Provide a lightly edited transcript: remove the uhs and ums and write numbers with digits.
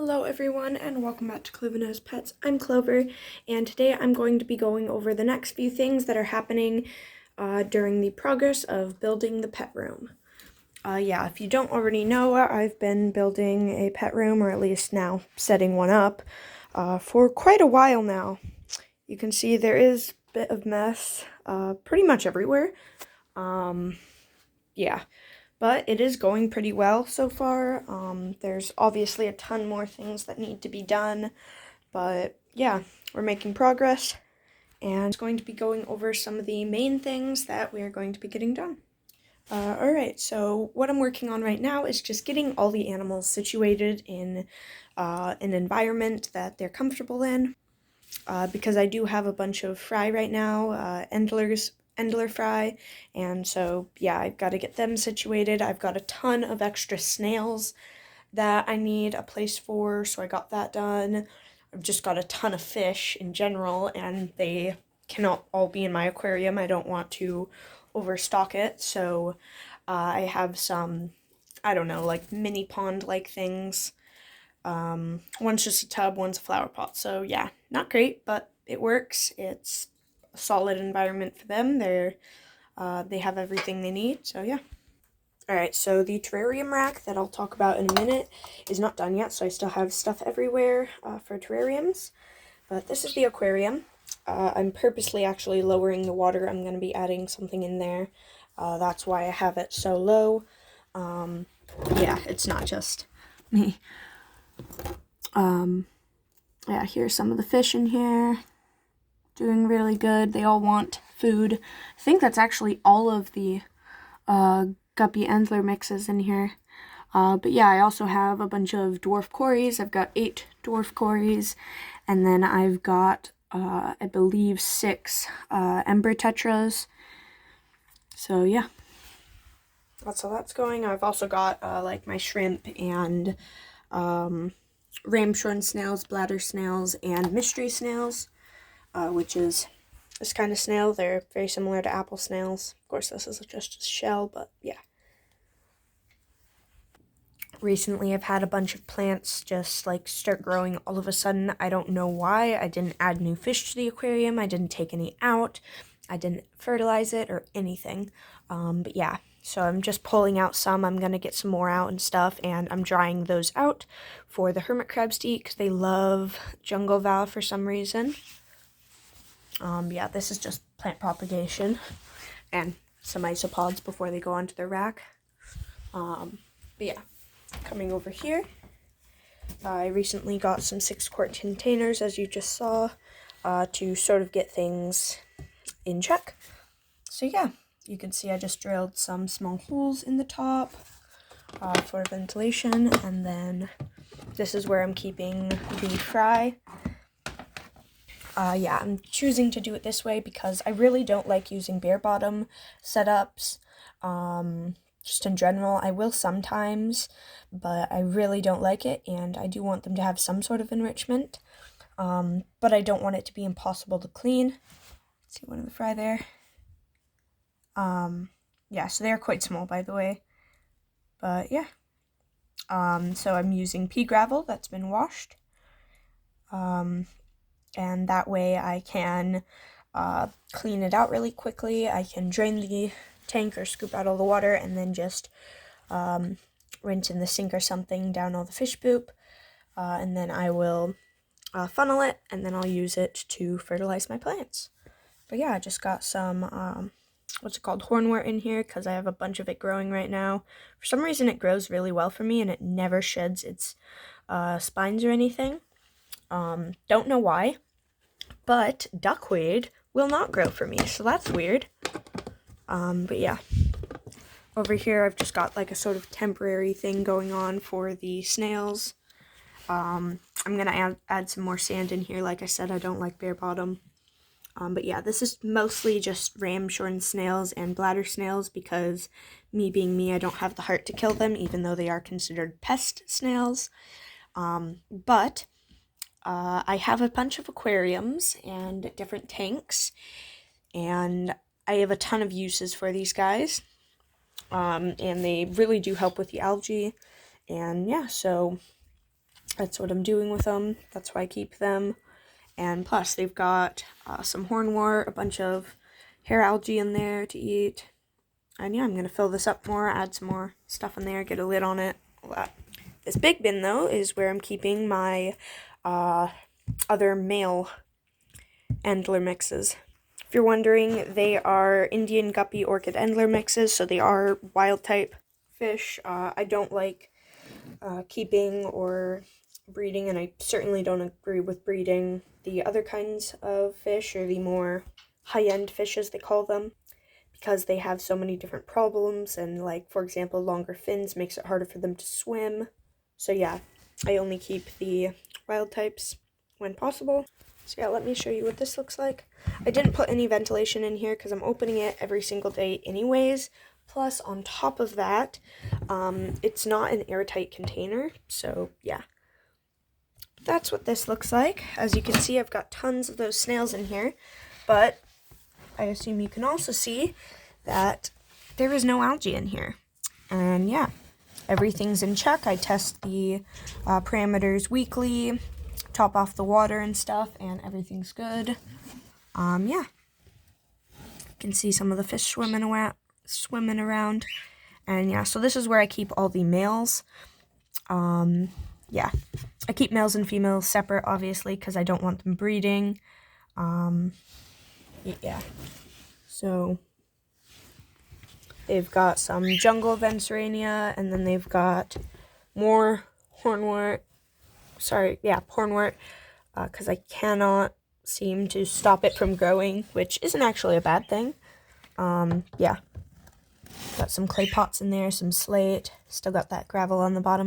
Hello everyone and welcome back to Clover Knows Pets. I'm Clover and today I'm going to be going over the next few things that are happening during the progress of building the pet room. If you don't already know, I've been building a pet room, or at least now setting one up, for quite a while now. You can see there is a bit of mess pretty much everywhere. But it is going pretty well so far. There's obviously a ton more things that need to be done, but yeah, we're making progress, and it's going to be going over some of the main things that we are going to be getting done. Alright, so what I'm working on right now is just getting all the animals situated in an environment that they're comfortable in, because I do have a bunch of fry right now, Endler fry, and so yeah, I've got to get them situated. I've got a ton of extra snails that I need a place for, so I got that done. I've just got a ton of fish in general, and they cannot all be in my aquarium. I don't want to overstock it, so I have some, I don't know, like mini pond-like things. One's just a tub, one's a flower pot, so yeah, not great, but it works. It's a solid environment for them. They have everything they need, so yeah. Alright, so the terrarium rack that I'll talk about in a minute is not done yet, so I still have stuff everywhere for terrariums. But this is the aquarium. I'm purposely actually lowering the water. I'm going to be adding something in there. That's why I have it so low. Yeah, it's not just me. Yeah, here's some of the fish in here. Doing really good. They all want food. I think that's actually all of the guppy Endler mixes in here. But yeah, I also have a bunch of dwarf cories. I've got 8 dwarf cories, and then I've got, I believe, 6 ember tetras. So yeah, that's how that's going. I've also got like my shrimp and ramshorn snails, bladder snails, and mystery snails, which is this kind of snail. They're very similar to apple snails. Of course, this is just a shell, but yeah. Recently, I've had a bunch of plants just like start growing all of a sudden. I don't know why. I didn't add new fish to the aquarium. I didn't take any out. I didn't fertilize it or anything. But yeah, so I'm just pulling out some. I'm going to get some more out and stuff, and I'm drying those out for the hermit crabs to eat because they love jungle val for some reason. Yeah, this is just plant propagation and some isopods before they go onto the rack. But yeah, coming over here, I recently got some 6-quart containers, as you just saw, to sort of get things in check. So yeah, you can see I just drilled some small holes in the top for ventilation, and then this is where I'm keeping the fry. Yeah, I'm choosing to do it this way because I really don't like using bare bottom setups. Just in general, I will sometimes, but I really don't like it, and I do want them to have some sort of enrichment. But I don't want it to be impossible to clean. See one of the fry there. Yeah, so they're quite small, by the way. But yeah. So I'm using pea gravel that's been washed. And that way I can clean it out really quickly. I can drain the tank or scoop out all the water and then just rinse in the sink or something down all the fish poop. And then I will funnel it, and then I'll use it to fertilize my plants. But yeah, I just got some, what's it called, hornwort in here because I have a bunch of it growing right now. For some reason it grows really well for me and it never sheds its spines or anything. Don't know why, but duckweed will not grow for me, so that's weird. But yeah, over here I've just got like a sort of temporary thing going on for the snails. I'm gonna add some more sand in here. Like I said, I don't like bare bottom. But yeah, this is mostly just ramshorn snails and bladder snails because me being me, I don't have the heart to kill them, even though they are considered pest snails. But I have a bunch of aquariums and different tanks, and I have a ton of uses for these guys. And they really do help with the algae. And yeah, so That's what I'm doing with them. That's why I keep them. And plus, they've got some hornwort, a bunch of hair algae in there to eat. And yeah, I'm going to fill this up more, add some more stuff in there, get a lid on it, all that. This big bin, though, is where I'm keeping my other male Endler mixes. If you're wondering, they are Indian Guppy Orchid Endler mixes, so they are wild type fish. I don't like keeping or breeding, and I certainly don't agree with breeding the other kinds of fish, or the more high-end fish as they call them, because they have so many different problems, and like, for example, longer fins makes it harder for them to swim. So yeah, I only keep the wild types when possible. So yeah, let me show you what this looks like. I didn't put any ventilation in here because I'm opening it every single day anyways. Plus, on top of that, it's not an airtight container, so yeah. That's what this looks like. As you can see, I've got tons of those snails in here, but I assume you can also see that there is no algae in here. And yeah, everything's in check. I test the parameters weekly, top off the water and stuff, and everything's good. Yeah. You can see some of the fish swimming around. And yeah, so this is where I keep all the males. Yeah, I keep males and females separate, obviously, because I don't want them breeding. Yeah. So they've got some jungle Vencerania, and then they've got more hornwort. Hornwort, because I cannot seem to stop it from growing, which isn't actually a bad thing. Yeah. Got some clay pots in there, some slate. Still got that gravel on the bottom.